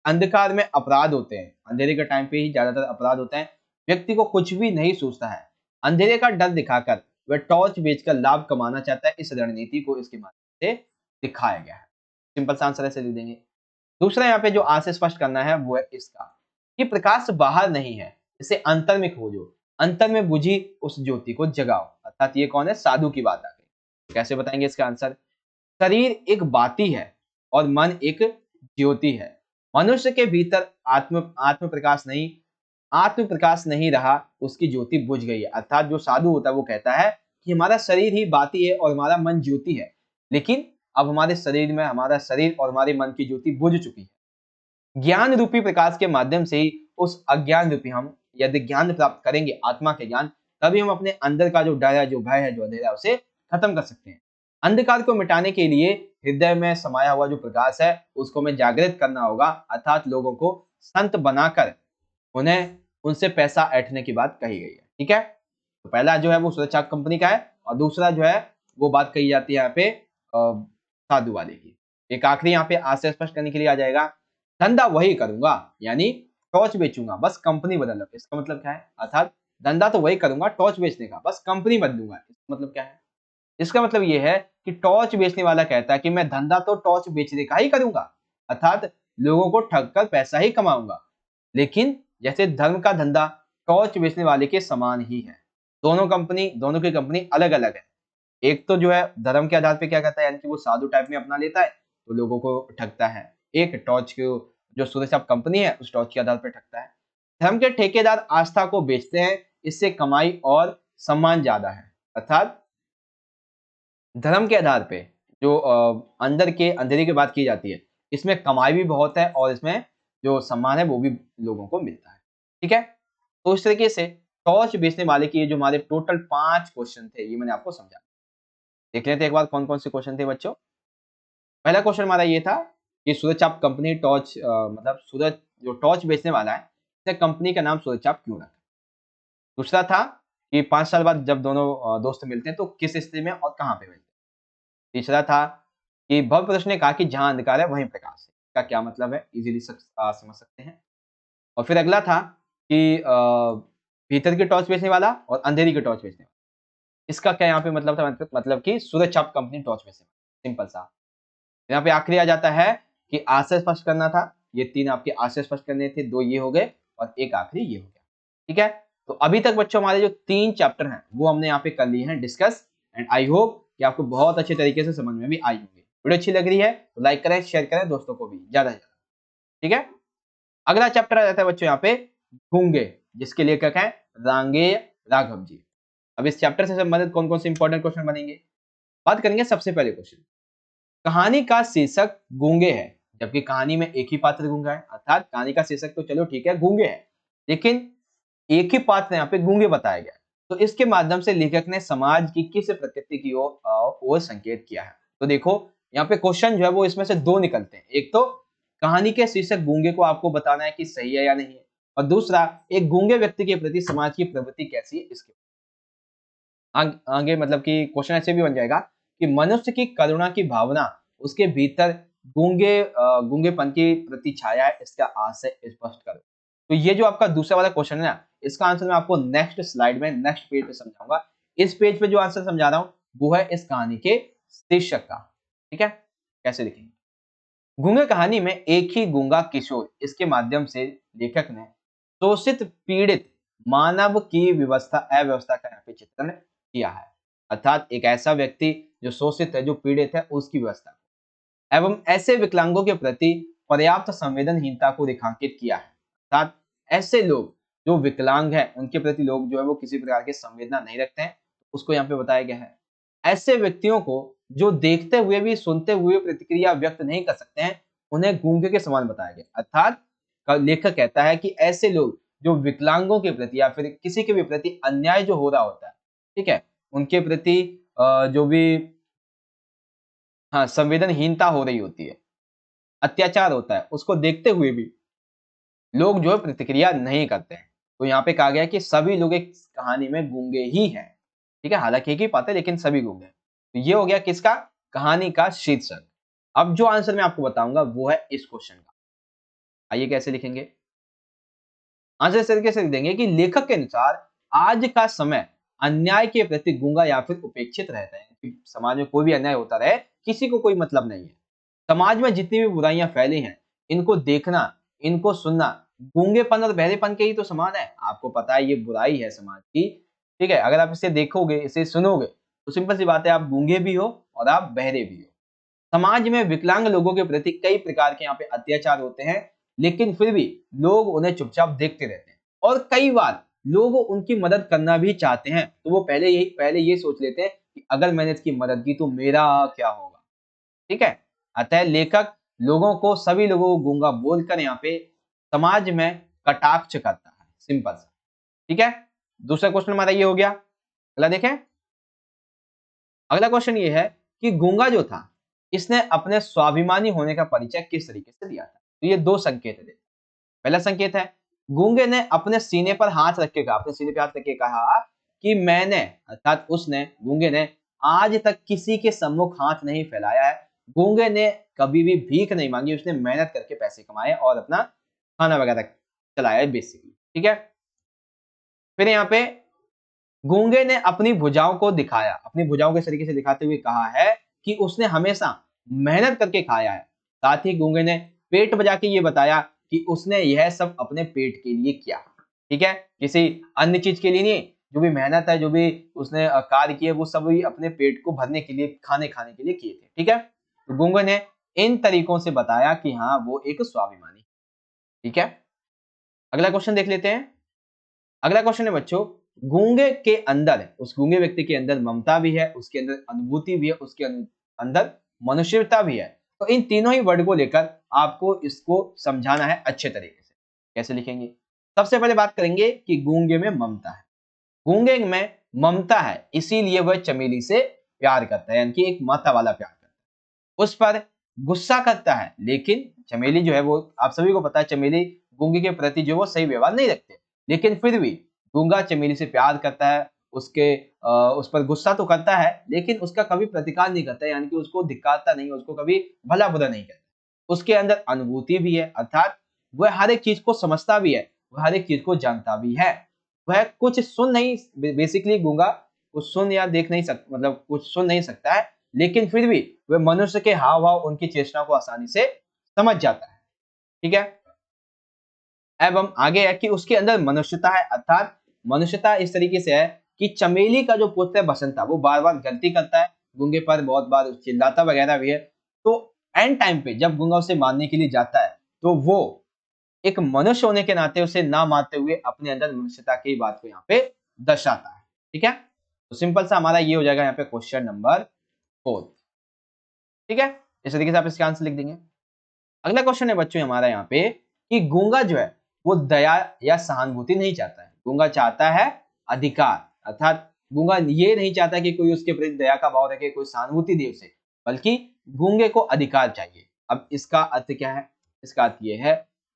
[SPEAKER 1] अंधकार में अपराध होते हैं, अंधेरे के टाइम पे ही ज्यादातर अपराध होते हैं, व्यक्ति को कुछ भी नहीं सोचता है। अंधेरे का डर दिखाकर वह टॉर्च बेचकर लाभ कमाना चाहता है। इस रणनीति को इसके माध्यम से दिखाया गया है। सिंपल सा आंसर ऐसे लिख देंगे। दूसरा यहाँ पे जो आंसर स्पष्ट करना है वो है इसका, कि प्रकाश बाहर नहीं है, इसे अंतर में खोजो, अंतर में बुझी उस ज्योति को जगाओ। अर्थात ये कौन है? साधु की बात आ गई। कैसे बताएंगे इसका आंसर? शरीर एक बाती है और मन एक ज्योति है। मनुष्य के भीतर आत्म प्रकाश नहीं रहा, उसकी ज्योति बुझ गई है। अर्थात जो साधु होता है वो कहता है कि हमारा शरीर ही बाती है और हमारा मन ज्योति है, लेकिन अब हमारे शरीर में हमारा शरीर और हमारे मन की ज्योति बुझ चुकी है। ज्ञान रूपी प्रकाश के माध्यम से ही उस अज्ञान रूपी हम यदि ज्ञान प्राप्त करेंगे, आत्मा के ज्ञान, तभी हम अपने अंदर का जो डर है, जो भय है, जो अंधेरा है, उसे खत्म कर सकते हैं। अंधकार को मिटाने के लिए हृदय में समाया हुआ जो प्रकाश है उसको हमें जागृत करना होगा। अर्थात लोगों को संत बनाकर उन्हें उनसे पैसा ऐंठने की बात कही गई है। ठीक है, तो पहला जो है वो सुरक्षा कंपनी का है और दूसरा जो है वो बात कही जाती है यहाँ पे साधु वाले की। एक आखिरी यहाँ पे आशय स्पष्ट करने के लिए आ जाएगा, धंधा वही करूंगा, यानी टॉर्च बेचूंगा, बस कंपनी बदल लो। इसका मतलब क्या है? अर्थात धंधा तो वही करूंगा टॉर्च बेचने का, बस कंपनी बदलूंगा। इसका मतलब क्या है? इसका मतलब ये है कि टॉर्च बेचने वाला कहता है कि मैं धंधा तो टॉर्च बेचने का ही करूंगा, अर्थात लोगों को ठग कर पैसा ही कमाऊंगा, लेकिन जैसे धर्म का धंधा टॉर्च बेचने वाले के समान ही है। दोनों की कंपनी अलग अलग है। एक तो जो है धर्म के आधार पे क्या करता है, यानी कि वो साधु टाइप में अपना लेता है तो लोगों को ठगता है। एक टॉर्च की जो सूर्य साहब कंपनी है उस टॉर्च के आधार पे ठगता है। धर्म के ठेकेदार आस्था को बेचते हैं, इससे कमाई और सम्मान ज्यादा है। अर्थात धर्म के आधार पे जो अंदर के अंधेरे की बात की जाती है, इसमें कमाई भी बहुत है और इसमें जो सम्मान है वो भी लोगों को मिलता है। ठीक है, तो इस तरीके से टॉर्च बेचने वाले की जो हमारे टोटल 5 क्वेश्चन थे ये मैंने आपको समझा। देख लेते हैं एक बार कौन कौन से क्वेश्चन थे बच्चों। पहला क्वेश्चन हमारा ये था कि सूरज चाप कंपनी टॉर्च मतलब सूरज जो टॉर्च बेचने वाला है, इसे कंपनी का नाम सूरज चाप क्यों रखा। दूसरा था कि 5 साल बाद जब दोनों दोस्त मिलते हैं तो किस स्थिति में और कहाँ पे मिलते हैं। तीसरा था कि भव्य पुरुष ने कहा कि जहां अंधकार है वहीं प्रकाश है। इसका क्या मतलब है, इजीली समझ सकते हैं। और फिर अगला था कि भीतर की टॉर्च बेचने वाला और अंधेरी की टॉर्च बेचने वाला, इसका क्या यहाँ पे मतलब था, मतलब कि सूरज चाप कंपनी टॉर्च बेचने वाला। सिंपल सा। यहाँ पे आखिरी आ जाता है कि आशय स्पष्ट करना था। ये 3 आपके आशय स्पष्ट करने थे, 2 ये हो गए और एक आखिरी ये हो गया। ठीक है, तो अभी तक बच्चों हमारे जो 3 चैप्टर हैं वो हमने यहाँ पे कर लिए हैं डिस्कस, एंड आई होप कि आपको बहुत अच्छे तरीके से समझ में भी आई होगी। वीडियो अच्छी लग रही है तो लाइक करें, शेयर करें दोस्तों को भी ज्यादा से ज्यादा। ठीक है, अगला चैप्टर आ जाता है बच्चों यहाँ पे गूंगे, जिसके लेखक हैं रांगेय राघव जी। अब इस चैप्टर से संबंधित कौन कौन से इंपॉर्टेंट क्वेश्चन बनेंगे, बात करेंगे। सबसे पहले क्वेश्चन, कहानी का शीर्षक गूंगे है, जबकि कहानी में एक ही पात्र गूंगा है। अर्थात कहानी का शीर्षक तो चलो ठीक है गूंगे है, लेकिन एक ही पात्र यहाँ पे गूंगे बताया गया है। तो इसके माध्यम से लेखक ने समाज की किस प्रकृति की ओर संकेत किया है। तो देखो यहाँ पे क्वेश्चन जो है वो इसमें से 2 निकलते हैं। एक तो कहानी के शीर्षक गूंगे को आपको बताना है कि सही है या नहीं है, और दूसरा एक गूंगे व्यक्ति के प्रति समाज की प्रवृत्ति कैसी है इसके आगे मतलब कि क्वेश्चन ऐसे भी बन जाएगा कि मनुष्य की करुणा की भावना उसके भीतर गूंगेपन की प्रति छाया है, इसका आशय स्पष्ट करो। तो ये जो आपका दूसरा वाला क्वेश्चन है ना, इसका आंसर मैं आपको नेक्स्ट स्लाइड में नेक्स्ट पेज पे समझाऊंगा। इस पेज पे जो आंसर समझा रहा हूं वो है इस कहानी के शीर्षक का। ठीक है, कैसे लिखेंगे। गूंगे कहानी में एक ही गूंगा किशोर, इसके माध्यम से लेखक ने शोषित पीड़ित मानव की अव्यवस्था का यहाँ पे चित्रण किया है। अर्थात एक ऐसा व्यक्ति जो शोषित है, जो पीड़ित है, उसकी व्यवस्था एवं ऐसे विकलांगों के प्रति पर्याप्त संवेदनहीनता को रेखांकित किया है। अर्थात ऐसे लोग जो विकलांग हैं उनके प्रति लोग जो है वो किसी प्रकार की संवेदना नहीं रखते हैं, उसको यहाँ पे बताया गया है। ऐसे व्यक्तियों को जो देखते हुए भी सुनते हुए प्रतिक्रिया व्यक्त नहीं कर सकते हैं, उन्हें गूंगे के समान बताया गया। अर्थात लेखक कहता है कि ऐसे लोग जो विकलांगों के प्रति या फिर किसी के भी प्रति अन्याय जो हो रहा होता है, ठीक है, उनके प्रति जो भी हाँ संवेदनहीनता हो रही होती है, अत्याचार होता है, उसको देखते हुए भी लोग जो है प्रतिक्रिया नहीं करते हैं। तो यहाँ पे कहा गया कि सभी लोग इस कहानी में गूंगे ही हैं। ठीक है, हालांकि एक ही पात्र है लेकिन सभी गूंगे हैं। तो ये हो गया किसका, कहानी का शीर्षक। अब जो आंसर मैं आपको बताऊंगा वो है इस क्वेश्चन का। आइए कैसे लिखेंगे, आंसर इस तरीके से लिख देंगे कि लेखक के अनुसार आज का समय अन्याय के प्रति गूंगा या फिर उपेक्षित रहता है, कि समाज में कोई भी अन्याय होता रहे, किसी को कोई मतलब नहीं है। समाज में जितनी भी बुराइयां फैली हैं, इनको देखना, इनको सुनना गूंगेपन और बहरेपन के ही तो समान है। आपको पता है ये बुराई है समाज की, ठीक है, अगर आप इसे देखोगे, इसे सुनोगे, तो सिंपल सी बात है, आप गूंगे भी हो और आप बहरे भी हो। समाज में विकलांग लोगों के प्रति कई प्रकार के यहाँ पे अत्याचार होते हैं, लेकिन फिर भी लोग उन्हें चुपचाप देखते रहते हैं, और कई बार लोग उनकी मदद करना भी चाहते हैं, तो वो पहले ये सोच लेते हैं कि अगर मैंने इसकी मदद की तो मेरा क्या होगा। ठीक है, अतः लेखक लोगों को, सभी लोगों को गूंगा बोलकर यहाँ पे समाज में कटाक्ष करता है, सिंपल सा। ठीक है, दूसरा क्वेश्चन हमारा ये हो गया। अगला देखें, अगला क्वेश्चन ये है कि गूंगा जो था, इसने अपने स्वाभिमानी होने का परिचय किस तरीके से दिया था। तो ये दो संकेत है। पहला संकेत है, गूंगे ने अपने सीने पर हाथ रख के कहा, अपने सीने पर हाथ रख के कहा कि मैंने, अर्थात उसने, गूंगे ने आज तक किसी के सम्मुख हाथ नहीं फैलाया है। गूंगे ने कभी भी भीख नहीं मांगी, उसने मेहनत करके पैसे कमाए और अपना खाना वगैरह चलाया है बेसिकली। ठीक है, फिर यहाँ पे गूंगे ने अपनी भुजाओं को दिखाया, अपनी भुजाओं के तरीके से दिखाते हुए कहा है कि उसने हमेशा मेहनत करके खाया है। साथ ही गूंगे ने पेट बजा के ये बताया कि उसने यह सब अपने पेट के लिए किया। ठीक है, किसी अन्य चीज के लिए नहीं, जो भी मेहनत है, जो भी उसने कार्य किए, वो सब भी अपने पेट को भरने के लिए, खाने खाने के लिए किए थे। ठीक है, तो गूंगे ने इन तरीकों से बताया कि हाँ वो एक स्वाभिमानी। ठीक है, अगला क्वेश्चन देख लेते हैं। अगला क्वेश्चन है बच्चों, गूंगे के अंदर, उस गूंगे व्यक्ति के अंदर ममता भी है, उसके अंदर अनुभूति भी है, उसके अंदर मनुष्यता भी है। तो इन तीनों ही वर्ड को लेकर आपको इसको समझाना है अच्छे तरीके से। कैसे लिखेंगे, सबसे पहले बात करेंगे कि गूंगे में ममता है। गूंगे में ममता है, इसीलिए वह चमेली से प्यार करता है, यानी कि एक माता वाला प्यार करता है। उस पर गुस्सा करता है, लेकिन चमेली जो है वो, आप सभी को पता है, चमेली गूंगे के प्रति जो वो सही व्यवहार नहीं रखते, लेकिन फिर भी गूंगा चमेली से प्यार करता है, उस पर गुस्सा तो करता है, लेकिन उसका कभी प्रतिकार नहीं करता है, यानी कि उसको धिक्कारता नहीं, उसको कभी भला बुरा नहीं कहता। उसके अंदर अनुभूति भी है, अर्थात वह हर एक चीज को समझता भी है, वह हर एक चीज को जानता भी है। वह कुछ सुन नहीं, बेसिकली गूंगा कुछ सुन या देख नहीं सकता, मतलब कुछ सुन नहीं सकता है, लेकिन फिर भी वह मनुष्य के हाव भाव, उनकी चेष्टा को आसानी से समझ जाता है। ठीक है, अब हम आगे है कि उसके अंदर मनुष्यता है, अर्थात मनुष्यता इस तरीके से है कि चमेली का जो पुत्र है बसंता, वो बार बार गलती करता है, गूंगे पर बहुत बार चिल्लाता वगैरह भी है। तो एंड टाइम पे जब गूंगा उसे मारने के लिए जाता है, तो वो एक मनुष्य होने के नाते उसे ना मारते हुए अपने अंदर मनुष्यता की बात को यहाँ पे दर्शाता है। ठीक है, तो सिंपल सा हमारा ये हो जाएगा यहाँ पे क्वेश्चन नंबर 4। ठीक है, इस तरीके से आप इसका आंसर लिख देंगे। अगला क्वेश्चन है बच्चों हमारा यहाँ पे कि गूंगा जो है वो दया या सहानुभूति नहीं चाहता है, गूंगा चाहता है अधिकार, अर्थात गूंगा ये नहीं चाहता कि कोई उसके प्रति दया का भाव रखे, कोई सहानुभूति दे उसे, बल्कि गूंगे को अधिकार चाहिए। अब इसका अर्थ क्या है, इसका अर्थ ये है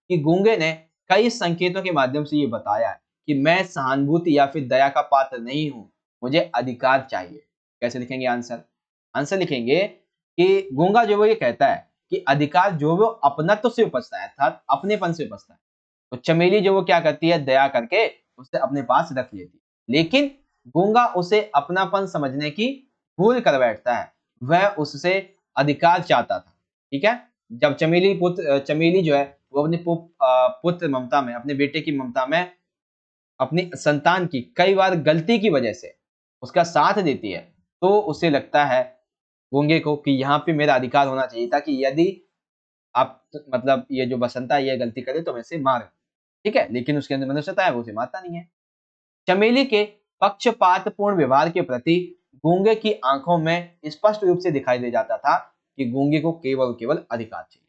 [SPEAKER 1] कि गूंगे ने कई संकेतों के माध्यम से ये बताया है कि मैं सहानुभूति या फिर दया का पात्र नहीं हूं, मुझे अधिकार चाहिए। कैसे लिखेंगे आंसर, आंसर लिखेंगे कि गूंगा जो वो ये कहता है कि अधिकार जो वो अपनत्व से उपजता है, अर्थात अपनेपन से उपजता है। तो चमेली जो वो क्या करती है, दया करके उसे अपने पास रख लेती है, लेकिन गूंगा उसे अपनापन समझने की भूल कर बैठता है, वह उससे अधिकार चाहता था। ठीक है, जब चमेली जो है वो अपने पुत्र ममता में, अपने बेटे की ममता में, अपनी संतान की कई बार गलती की वजह से उसका साथ देती है, तो उसे लगता है गूंगे को कि यहाँ पे मेरा अधिकार होना चाहिए, ताकि यदि आप, मतलब ये जो बसंता है ये गलती करे तो मैं इसे मार। ठीक है, लेकिन उसके अंदर मनुष्यता है, वो उसे मारता नहीं है। चमेली के पक्षपातपूर्ण व्यवहार के प्रति गूंगे की आंखों में स्पष्ट रूप से दिखाई दे जाता था कि गूंगे को केवल केवल अधिकार चाहिए।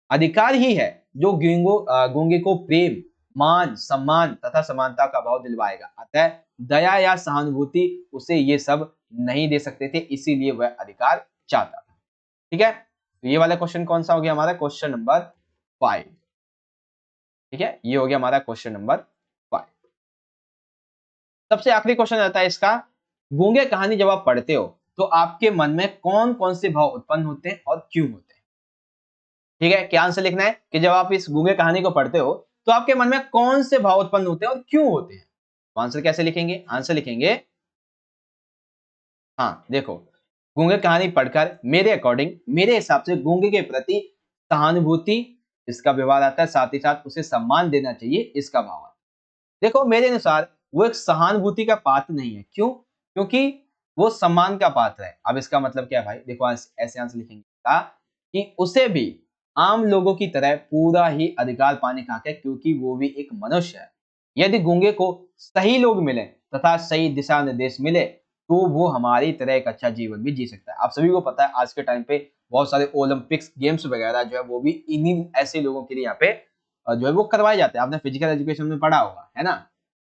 [SPEAKER 1] अधिकार ही है जो गूंगे को प्रेम, मान, सम्मान तथा समानता का भाव दिलवाएगा। अतः दया या सहानुभूति उसे ये सब नहीं दे सकते थे, इसीलिए वह अधिकार चाहता था। ठीक है, तो ये वाला क्वेश्चन कौन सा हो गया हमारा, क्वेश्चन नंबर 5। ठीक है, ये हो गया हमारा क्वेश्चन नंबर 5। सबसे आखिरी क्वेश्चन रहता है इसका, गूंगे कहानी जब आप पढ़ते हो तो आपके मन में कौन कौन से भाव उत्पन्न होते हैं और क्यों होते हैं? ठीक है, क्या आंसर लिखना है कि जब आप इस गूंगे कहानी को पढ़ते हो तो आपके मन में कौन से भाव उत्पन्न होते हैं और क्यों होते हैं? तो आंसर कैसे लिखेंगे? आंसर लिखेंगे, हाँ देखो, गूंगे कहानी पढ़कर मेरे अकॉर्डिंग, मेरे हिसाब से गूंगे के प्रति सहानुभूति इसका व्यवहार आता है, साथ ही साथ उसे सम्मान देना चाहिए इसका भाव आता है। देखो मेरे अनुसार वो एक सहानुभूति का पात्र नहीं है, क्यों? क्योंकि वो सम्मान का पात्र है। अब इसका मतलब क्या है भाई? देखो ऐसे आंसर लिखेंगे कि उसे भी आम लोगों की तरह पूरा ही अधिकार पाने का हक है, क्योंकि वो भी एक मनुष्य है। यदि गूंगे को सही लोग मिले तथा सही दिशा निर्देश मिले तो वो हमारी तरह एक अच्छा जीवन भी जी सकता है। आप सभी को पता है आज के टाइम पे बहुत सारे ओलंपिक्स गेम्स वगैरह जो है वो भी इन्हीं ऐसे लोगों के लिए यहाँ पे जो है वो करवाए जाते हैं। आपने फिजिकल एजुकेशन में पढ़ा होगा, है ना?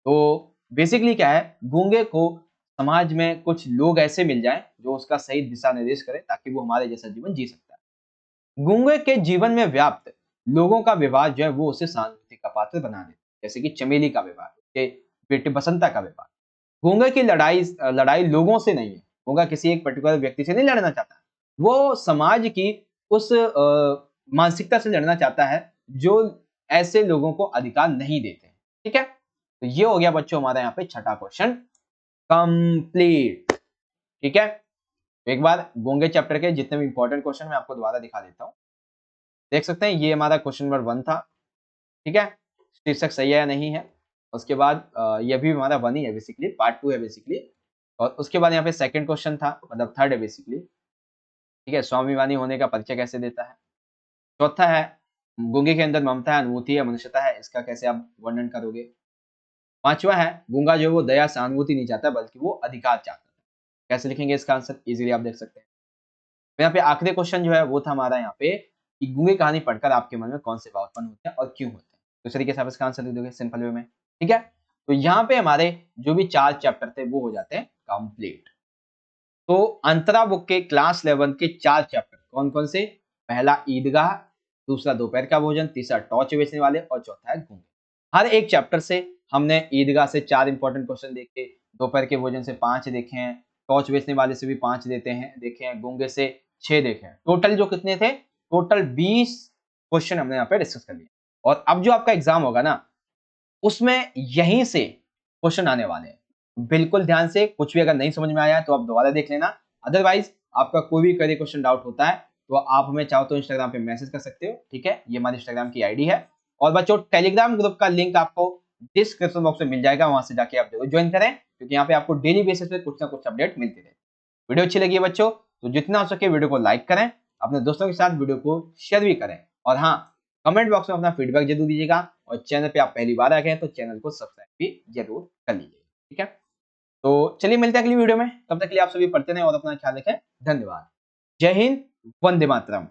[SPEAKER 1] तो बेसिकली क्या है, गूंगे को समाज में कुछ लोग ऐसे मिल जाएं जो उसका सही दिशा निर्देश करें ताकि वो हमारे जैसा जीवन जी सकता है। गूंगे के जीवन में व्याप्त लोगों का व्यवहार जो है वो उसे सहानुभूति का पात्र बना देता है, जैसे कि चमेली का व्यवहार, उसके बेटे बसंता का व्यवहार। गूंगा की लड़ाई लोगों से नहीं है। गूंगा किसी एक पर्टिकुलर व्यक्ति से नहीं लड़ना चाहता। वो समाज की उस मानसिकता से लड़ना चाहता है जो ऐसे लोगों को अधिकार नहीं देते हैं। ठीक है? तो ये हो गया बच्चों हमारा यहाँ पे छठा क्वेश्चन कंप्लीट। ठीक है? तो एक बार गूंगे चैप्टर के जितने भी इंपॉर्टेंट क्वेश्चन मैं आपको दोबारा दिखा देता हूँ। देख सकते हैं ये हमारा क्वेश्चन नंबर 1 था। ठीक है? शीर्षक सही है या नहीं है। उसके बाद ये भी हमारा 1 ही है बेसिकली, पार्ट 2 है बेसिकली। और उसके बाद यहाँ पे सेकंड क्वेश्चन था, मतलब थर्ड है बेसिकली। ठीक है? स्वाभिमानी होने का परिचय कैसे देता है? चौथा है, गूंगे के अंदर ममता है, अनुभूति है, मनुष्यता है, इसका कैसे आप वर्णन करोगे? पांचवा है, गूंगा जो है वो दया सहानुभूति नहीं चाहता बल्कि वो अधिकार चाहता है। कैसे लिखेंगे इसका आंसर? इजीली आप देख सकते हैं। तो यहाँ पे आखिरी क्वेश्चन जो है वो था हमारा यहाँ पे कि गूंगे कहानी पढ़कर आपके मन में कौन से भाव उत्पन्न होते हैं और क्यों होते हैं? तो इस तरीके से आप इसका आंसर लिख दोगे सिंपल वे में। ठीक है? तो यहाँ पे हमारे जो भी 4 चैप्टर थे वो हो जाते हैं कंप्लीट। तो अंतरा बुक के क्लास 11 के 4 चैप्टर कौन-कौन से? पहला ईदगाह, दूसरा दोपहर का भोजन, तीसरा टॉर्च बेचने वाले और चौथा है गूंगे। हर एक चैप्टर से हमने ईदगाह से 4 इंपॉर्टेंट क्वेश्चन देखे, दोपहर के भोजन से 5 देखे हैं, टॉर्च बेचने वाले से भी 5 देखे हैं, गूंगे से 6 देखे हैं। टोटल जो कितने थे? टोटल 20 क्वेश्चन हमने यहाँ पे डिस्कस कर लिए। और अब जो आपका एग्जाम होगा ना, उसमें यहीं से क्वेश्चन आने वाले हैं। बिल्कुल ध्यान से, कुछ भी अगर नहीं समझ में आया है तो आप दोबारा देख लेना। अदरवाइज आपका कोई भी क्वेरी क्वेश्चन डाउट होता है तो आप हमें चाहो तो इंस्टाग्राम पे मैसेज कर सकते हो। ठीक है? ये हमारी इंस्टाग्राम की आईडी है। और बच्चों टेलीग्राम ग्रुप का लिंक आपको डिस्क्रिप्शन बॉक्स में मिल जाएगा, वहां से जाके आप जरूर ज्वाइन करें, क्योंकि यहाँ पे आपको डेली बेसिस पे कुछ ना कुछ अपडेट मिलती रहे। वीडियो अच्छी लगी है बच्चों तो जितना हो सके वीडियो को लाइक करें, अपने दोस्तों के साथ वीडियो को शेयर भी करें, और हाँ, कमेंट बॉक्स में अपना फीडबैक जरूर दीजिएगा। और चैनल पे आप पहली बार आ गए हैं तो चैनल को सब्सक्राइब भी जरूर कर लीजिए। ठीक है? तो चलिए मिलते हैं अगली वीडियो में, तब तक के लिए आप सभी पढ़ते रहें और अपना ख्याल रखें। धन्यवाद। जय हिंद, वंदे मातरम।